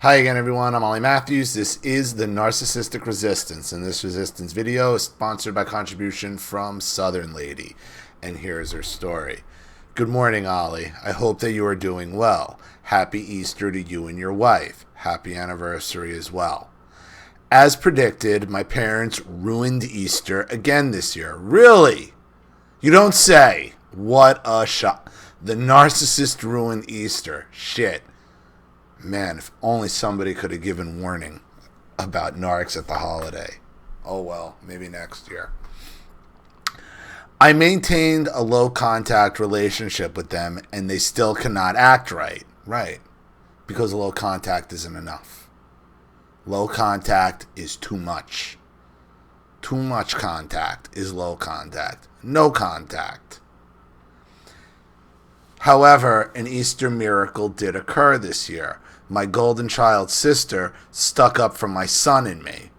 Hi again, everyone. I'm Ollie Matthews. This is the Narcissistic Resistance, and this resistance video is sponsored by contribution from Southern Lady. And here's her story. Good morning, Ollie. I hope that you are doing well. Happy Easter to you and your wife. Happy anniversary as well. As predicted, my parents ruined Easter again this year. Really? You don't say. What a shock. The narcissist ruined Easter. Shit. Man, if only somebody could have given warning about narcs at the holiday. Oh well, maybe next year. I maintained a low contact relationship with them and they still cannot act right. Right. Because low contact isn't enough. Low contact is too much. Too much contact is low contact. No contact. However, an Easter miracle did occur this year. My golden child sister stuck up for my son and me.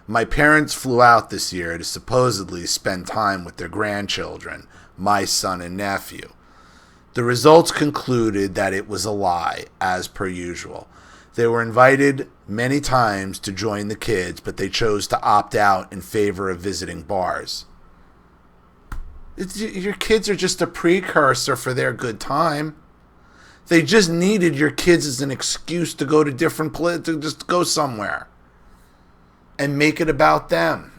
My parents flew out this year to supposedly spend time with their grandchildren, my son and nephew. The results concluded that it was a lie, as per usual. They were invited many times to join the kids, but they chose to opt out in favor of visiting bars. Your kids are just a precursor for their good time. They just needed your kids as an excuse to go to different places, to just go somewhere and make it about them.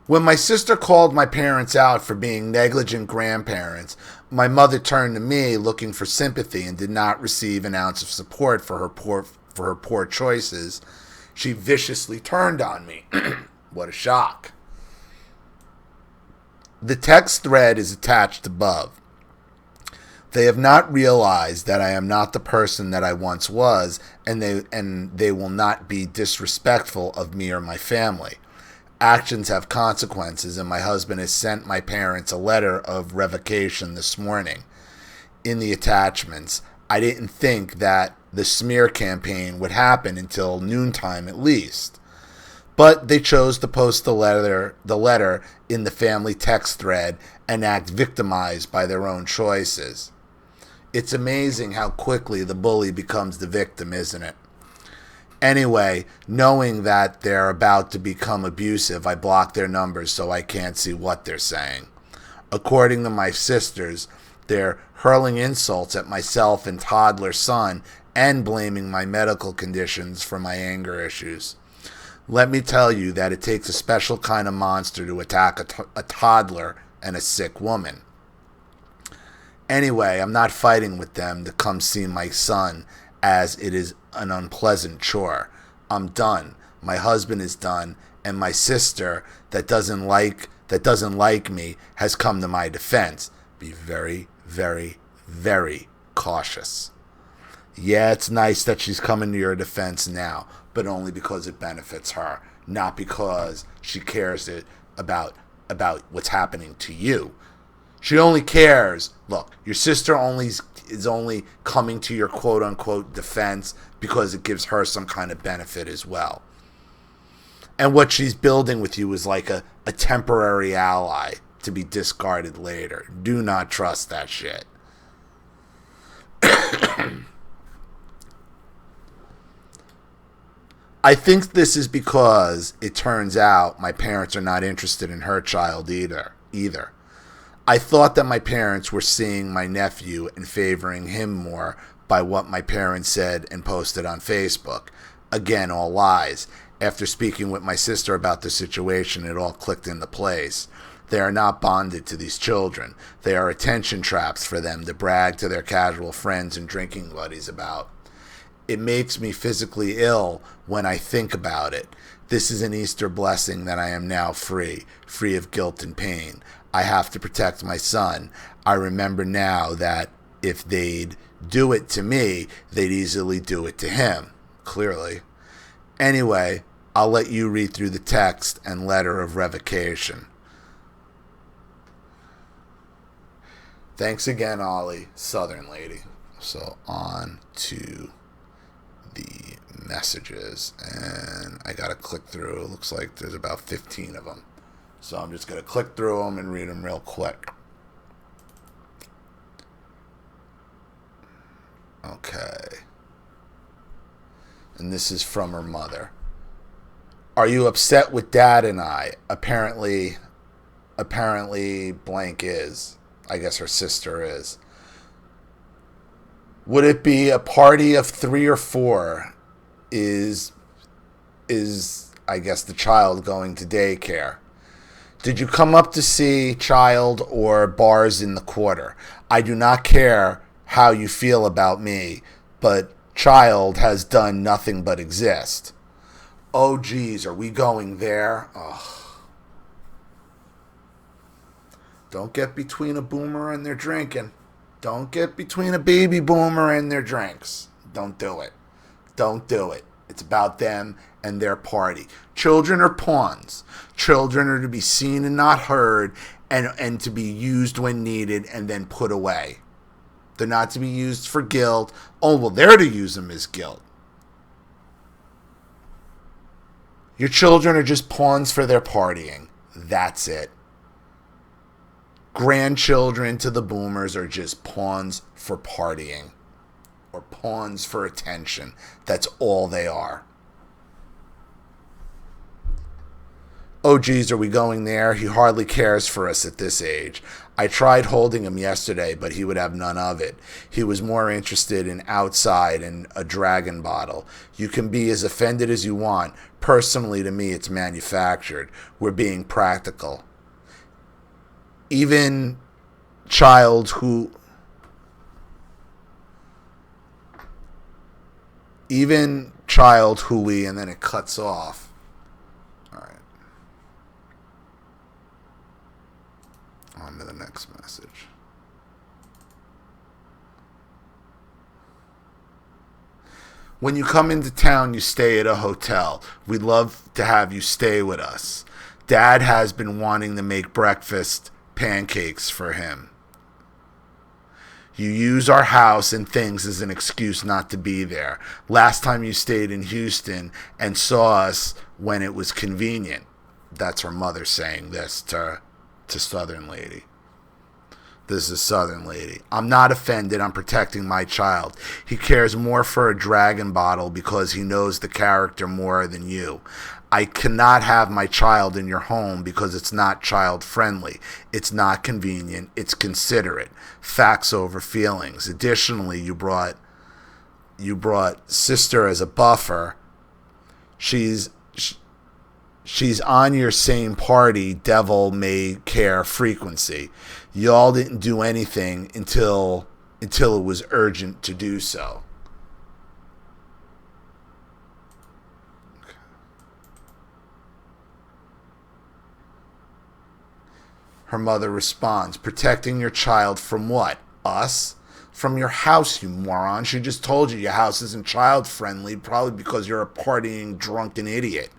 When my sister called my parents out for being negligent grandparents, my mother turned to me looking for sympathy and did not receive an ounce of support for her poor choices. She viciously turned on me. What a shock. The text thread is attached above. They have not realized that I am not the person that I once was, and they will not be disrespectful of me or my family. Actions have consequences, and my husband has sent my parents a letter of revocation this morning. In the attachments, I didn't think that the smear campaign would happen until noontime at least. But they chose to post the letter in the family text thread and act victimized by their own choices. It's amazing how quickly the bully becomes the victim, isn't it? Anyway, knowing that they're about to become abusive, I block their numbers so I can't see what they're saying. According to my sisters, they're hurling insults at myself and toddler son and blaming my medical conditions for my anger issues. Let me tell you that it takes a special kind of monster to attack a toddler and a sick woman. Anyway, I'm not fighting with them to come see my son, as it is an unpleasant chore. I'm done. My husband is done, and my sister that doesn't like me has come to my defense. Be very, very, very cautious. Yeah, it's nice that she's coming to your defense now, but only because it benefits her, not because she cares about what's happening to you. She only cares. Look, your sister is only coming to your quote-unquote defense because it gives her some kind of benefit as well. And what she's building with you is like a temporary ally to be discarded later. Do not trust that shit. I think this is because it turns out my parents are not interested in her child either. I thought that my parents were seeing my nephew and favoring him more by what my parents said and posted on Facebook. Again, all lies. After speaking with my sister about the situation, it all clicked into place. They are not bonded to these children. They are attention traps for them to brag to their casual friends and drinking buddies about. It makes me physically ill when I think about it. This is an Easter blessing that I am now free of guilt and pain. I have to protect my son. I remember now that if they'd do it to me, they'd easily do it to him. Clearly. Anyway, I'll let you read through the text and letter of revocation. Thanks again, Ollie, Southern Lady. So on to the messages, and I gotta click through. It looks like there's about 15 of them, so I'm just gonna click through them and read them real quick. Okay. And this is from her mother. Are you upset with Dad and I? Apparently blank is. I guess her sister is. Would it be a party of 3 or 4? Is I guess the child going to daycare? Did you come up to see child or bars in the quarter? I do not care how you feel about me, but child has done nothing but exist. Oh, geez, are we going there? Ugh. Don't get between a boomer and their drinking. Don't get between a baby boomer and their drinks. Don't do it. Don't do it. It's about them and their party. Children are pawns. Children are to be seen and not heard, and to be used when needed and then put away. They're not to be used for guilt. Oh, well, they're to use them as guilt. Your children are just pawns for their partying. That's it. Grandchildren to the boomers are just pawns for partying. Or pawns for attention. That's all they are. Oh, geez, are we going there? He hardly cares for us at this age. I tried holding him yesterday, but he would have none of it. He was more interested in outside and a dragon bottle. You can be as offended as you want. Personally, to me, it's manufactured. We're being practical. Even child who... Even child who we... And then it cuts off. All right. On to the next message. When you come into town, you stay at a hotel. We'd love to have you stay with us. Dad has been wanting to make breakfast pancakes for him. You use our house and things as an excuse not to be there. Last time you stayed in Houston and saw us when it was convenient. That's her mother saying this to Southern Lady. This is Southern Lady. I'm not offended. I'm protecting my child. He cares more for a dragon bottle because he knows the character more than you. I cannot have my child in your home because it's not child friendly. It's not convenient. It's considerate. Facts over feelings. Additionally, you brought sister as a buffer. She's on your same party, devil may care frequency. Y'all didn't do anything until it was urgent to do so. Her mother responds, protecting your child from what? Us? From your house, you moron. She just told you your house isn't child friendly, probably because you're a partying drunken idiot.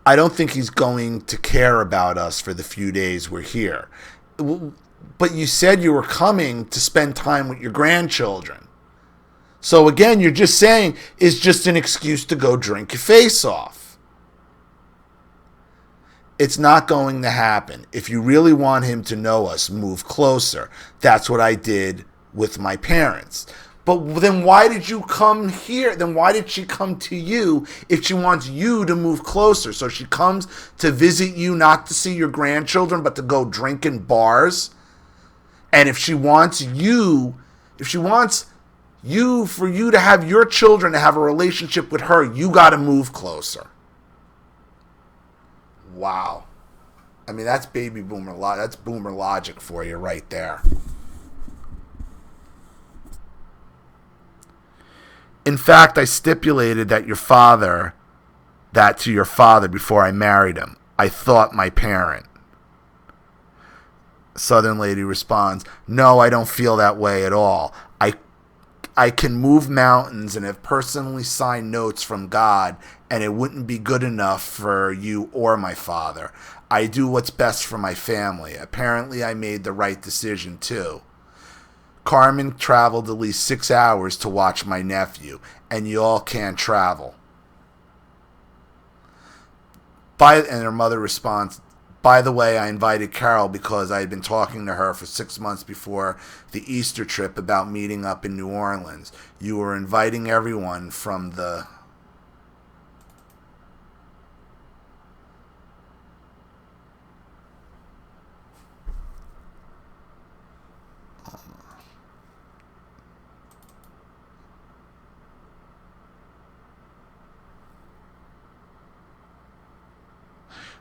I don't think he's going to care about us for the few days we're here. But you said you were coming to spend time with your grandchildren. So again, you're just saying it's just an excuse to go drink your face off. It's not going to happen. If you really want him to know us, move closer. That's what I did with my parents. But then why did you come here? Then why did she come to you if she wants you to move closer? So she comes to visit you, not to see your grandchildren, but to go drink in bars. And if she wants you for you to have your children to have a relationship with her, you got to move closer. Wow. I mean, that's baby boomer logic. That's boomer logic for you right there. In fact, I stipulated that to your father before I married him. I thought my parent. Southern Lady responds, no, I don't feel that way at all. I can move mountains and have personally signed notes from God, and it wouldn't be good enough for you or my father. I do what's best for my family. Apparently, I made the right decision, too. Carmen traveled at least 6 hours to watch my nephew, and you all can't travel. And her mother responds, By the way, I invited Carol because I had been talking to her for 6 months before the Easter trip about meeting up in New Orleans. You were inviting everyone from the...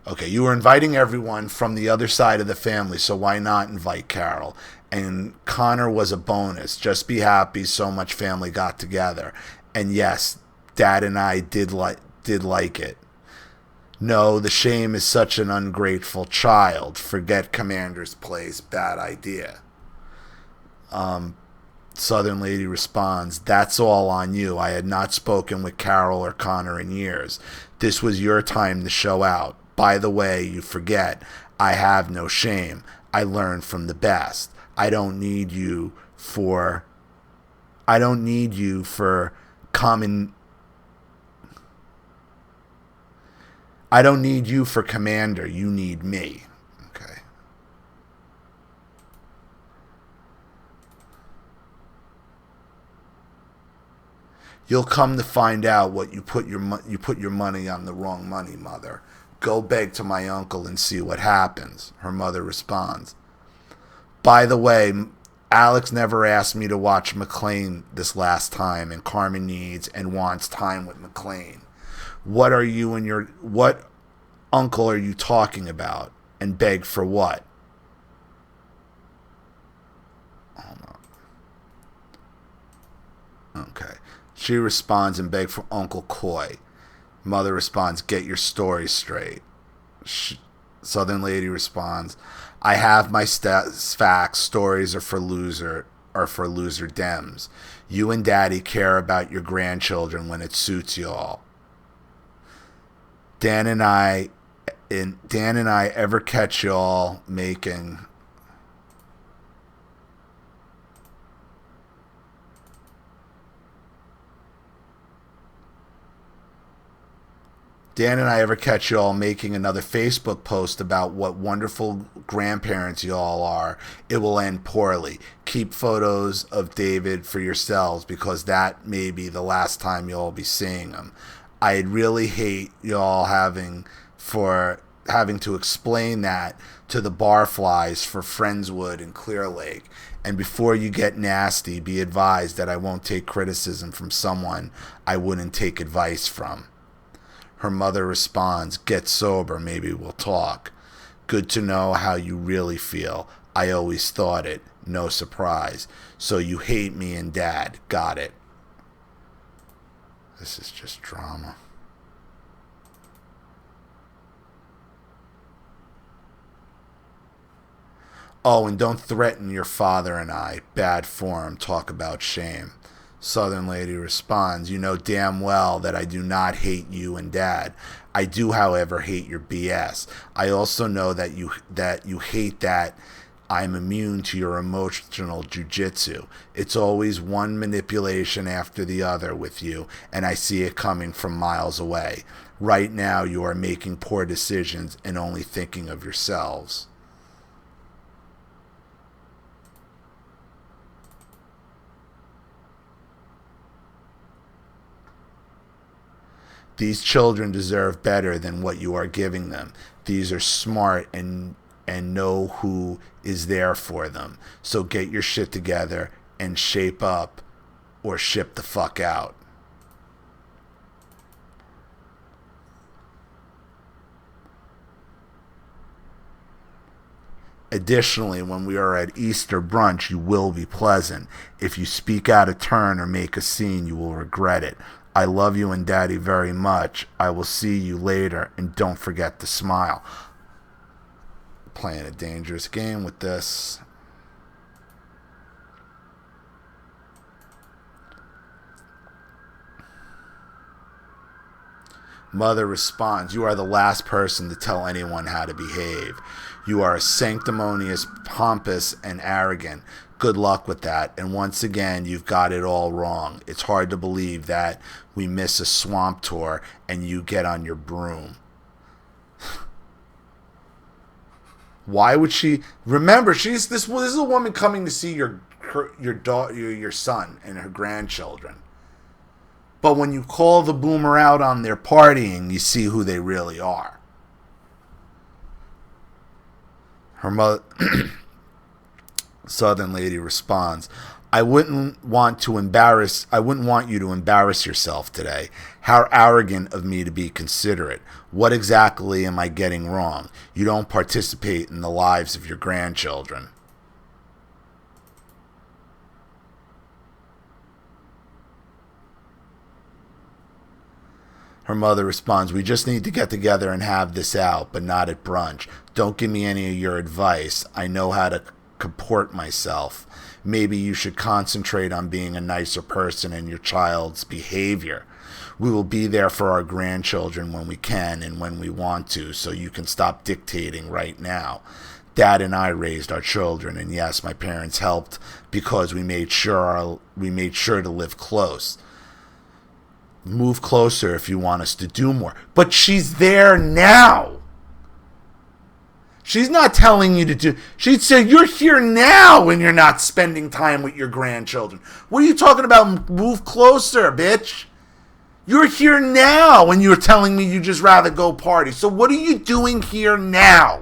Okay, you were inviting everyone from the other side of the family, so why not invite Carol? And Connor was a bonus. Just be happy so much family got together. And yes, Dad and I did like it. No, the shame is such an ungrateful child. Forget Commander's place. Bad idea. Southern Lady responds, that's all on you. I had not spoken with Carol or Connor in years. This was your time to show out. By the way, you forget, I have no shame. I learned from the best. I don't need you for common... I don't need you for Commander. You need me. Okay. You'll come to find out what you put your money on the wrong money, Mother. Go beg to my uncle and see what happens. Her mother responds. By the way, Alex never asked me to watch McLean this last time, and Carmen needs and wants time with McLean. What uncle are you talking about? And beg for what? Hold on. Okay. She responds and begs for Uncle Coy. Mother responds, get your story straight. Southern Lady responds, I have my facts. Stories are for loser Dems. You and Daddy care about your grandchildren when it suits you all. Dan and I ever catch y'all making... Dan and I ever catch y'all making another Facebook post about what wonderful grandparents y'all are, it will end poorly. Keep photos of David for yourselves because that may be the last time y'all be seeing him. I'd really hate y'all having to explain that to the barflies for Friendswood and Clear Lake. And before you get nasty, be advised that I won't take criticism from someone I wouldn't take advice from. Her mother responds, get sober, maybe we'll talk. Good to know how you really feel. I always thought it. No surprise. So you hate me and Dad. Got it. This is just drama. Oh, and don't threaten your father and I. Bad form. Talk about shame. Southern Lady responds, you know damn well that I do not hate you and Dad. I do, however, hate your BS. I also know that you hate that I'm immune to your emotional jujitsu. It's always one manipulation after the other with you, and I see it coming from miles away. Right now, you are making poor decisions and only thinking of yourselves. These children deserve better than what you are giving them. These are smart and know who is there for them. So get your shit together and shape up or ship the fuck out. Additionally, when we are at Easter brunch, you will be pleasant. If you speak out of turn or make a scene, you will regret it. I love you and Daddy very much. I will see you later, and don't forget to smile. Playing a dangerous game with this. Mother responds, you are the last person to tell anyone how to behave. You are sanctimonious, pompous, and arrogant. Good luck with that. And once again, you've got it all wrong. It's hard to believe that we miss a swamp tour and you get on your broom. Why would she? Remember, this is a woman coming to see your daughter, your son, and her grandchildren. But when you call the boomer out on their partying, you see who they really are. Her mother, Southern lady responds, I wouldn't want you to embarrass yourself today. How arrogant of me to be considerate. What exactly am I getting wrong? You don't participate in the lives of your grandchildren. Her mother responds, we just need to get together and have this out, but not at brunch. Don't give me any of your advice. I know how to comport myself. Maybe you should concentrate on being a nicer person in your child's behavior. We will be there for our grandchildren when we can and when we want to, so you can stop dictating right now. Dad and I raised our children, and yes, my parents helped because we made sure to live close. Move closer if you want us to do more. But she's there now. She's not telling you to do. She'd say, you're here now when you're not spending time with your grandchildren. What are you talking about? Move closer, bitch. You're here now when you're telling me you just rather go party. So what are you doing here now?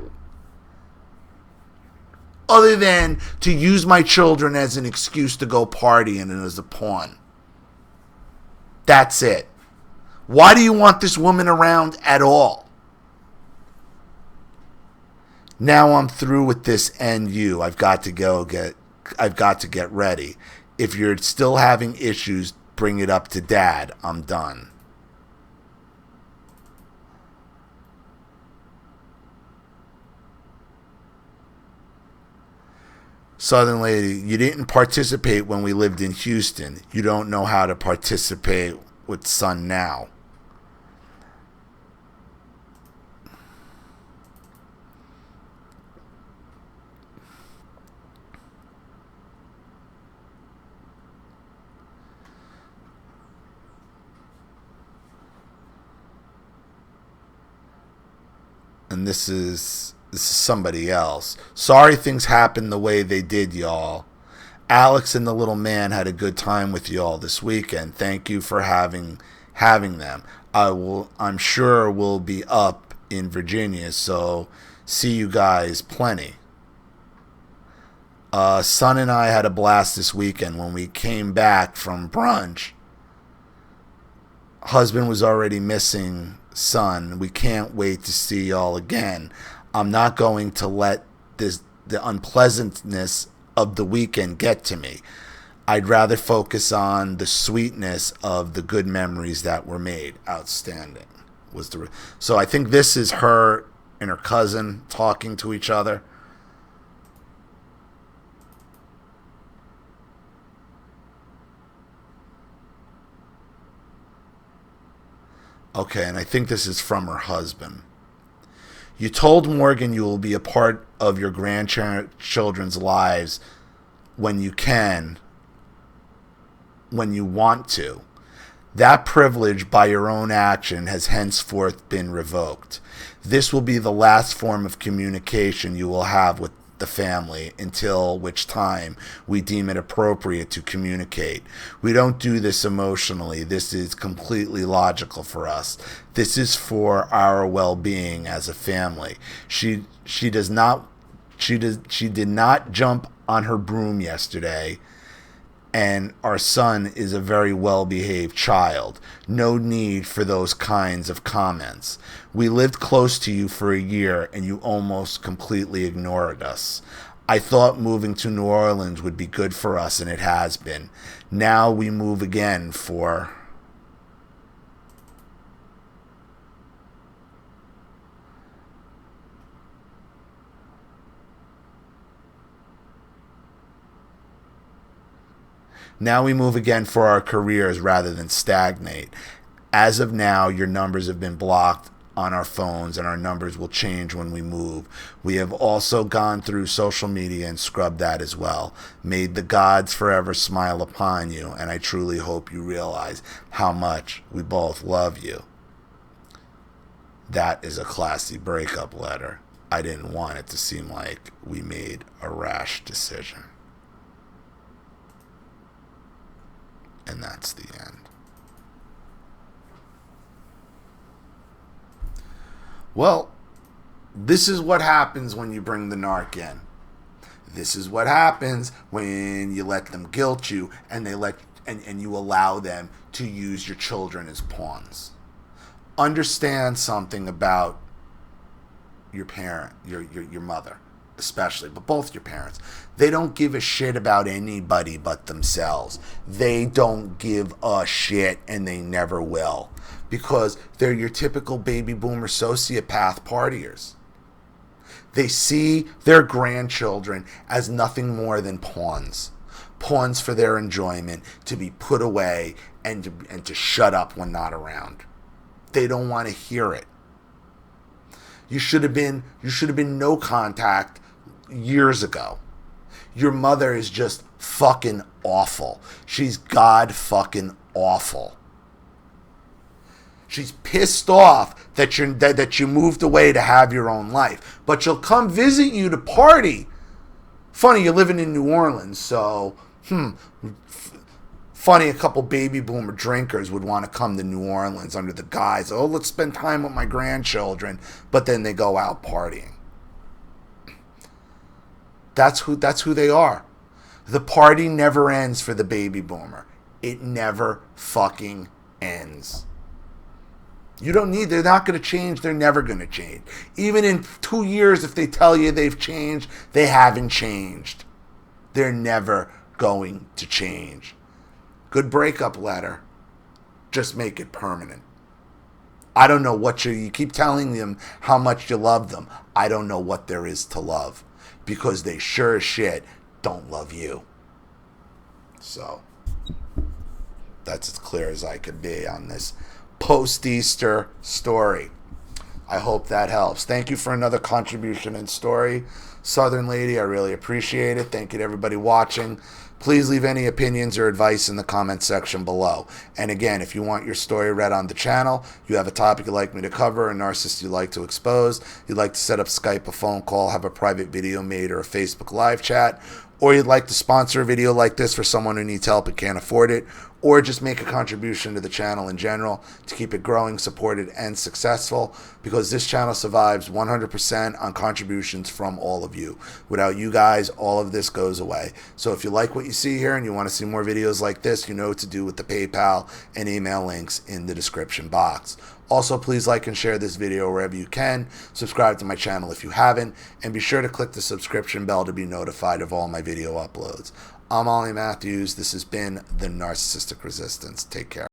Other than to use my children as an excuse to go party and as a pawn. That's it. Why do you want this woman around at all? Now I'm through with this and you. I've got to get ready. If you're still having issues, bring it up to Dad. I'm done. Southern lady, you didn't participate when we lived in Houston. You don't know how to participate with son now. And this is somebody else. Sorry things happened the way they did, y'all. Alex and the little man had a good time with y'all this weekend. Thank you for having them. I'm sure we'll be up in Virginia, so see you guys plenty. Son and I had a blast this weekend. When we came back from brunch, husband was already missing son. We can't wait to see y'all again. I'm not going to let the unpleasantness of the weekend get to me. I'd rather focus on the sweetness of the good memories that were made. Outstanding. So I think this is her and her cousin talking to each other. Okay, and I think this is from her husband. You told Morgan you will be a part of your grandchildren's lives when you can, when you want to. That privilege by your own action has henceforth been revoked. This will be the last form of communication you will have with the family, until which time we deem it appropriate to communicate. We don't do this emotionally. This is completely logical for us. This is for our well-being as a family. She did not jump on her broom yesterday, and our son is a very well-behaved child. No need for those kinds of comments. We lived close to you for a year, and you almost completely ignored us. I thought moving to New Orleans would be good for us, and it has been. Now we move again for... Now we move again for our careers rather than stagnate. As of now, your numbers have been blocked on our phones, and our numbers will change when we move. We have also gone through social media and scrubbed that as well. May the gods forever smile upon you, and I truly hope you realize how much we both love you. That is a classy breakup letter. I didn't want it to seem like we made a rash decision. And that's the end. Well, this is what happens when you bring the narc in. This is what happens when you let them guilt you and and you allow them to use your children as pawns. Understand something about your parent, your mother, especially, but both your parents. They don't give a shit about anybody but themselves. They don't give a shit, and they never will, because they're your typical baby boomer sociopath partiers. They see their grandchildren as nothing more than pawns. Pawns for their enjoyment, to be put away and to shut up when not around. They don't want to hear it. You should have been no contact years ago. Your mother is just fucking awful. She's god fucking awful. She's pissed off that you moved away to have your own life. But she'll come visit you to party. Funny, you're living in New Orleans, so, funny, a couple baby boomer drinkers would want to come to New Orleans under the guise, oh, let's spend time with my grandchildren, but then they go out partying. That's who they are. The party never ends for the baby boomer. It never fucking ends. They're not going to change. They're never going to change. Even in 2 years, if they tell you they've changed, they haven't changed. They're never going to change. Good breakup letter. Just make it permanent. I don't know what you keep telling them how much you love them. I don't know what there is to love, because they sure as shit don't love you. So that's as clear as I could be on this post-Easter story. I hope that helps. Thank you for another contribution and story, Southern Lady. I really appreciate it. Thank you to everybody watching. Please leave any opinions or advice in the comment section below. And again, if you want your story read on the channel, you have a topic you'd like me to cover, a narcissist you'd like to expose, you'd like to set up Skype, a phone call, have a private video made, or a Facebook live chat, or you'd like to sponsor a video like this for someone who needs help and can't afford it, or just make a contribution to the channel in general to keep it growing, supported, and successful, because this channel survives 100% on contributions from all of you. Without you guys, all of this goes away. So if you like what you see here and you want to see more videos like this, you know what to do with the PayPal and email links in the description box. Also, please like and share this video wherever you can. Subscribe to my channel if you haven't, and be sure to click the subscription bell to be notified of all my video uploads. I'm Ollie Matthews. This has been The Narcissistic Resistance. Take care.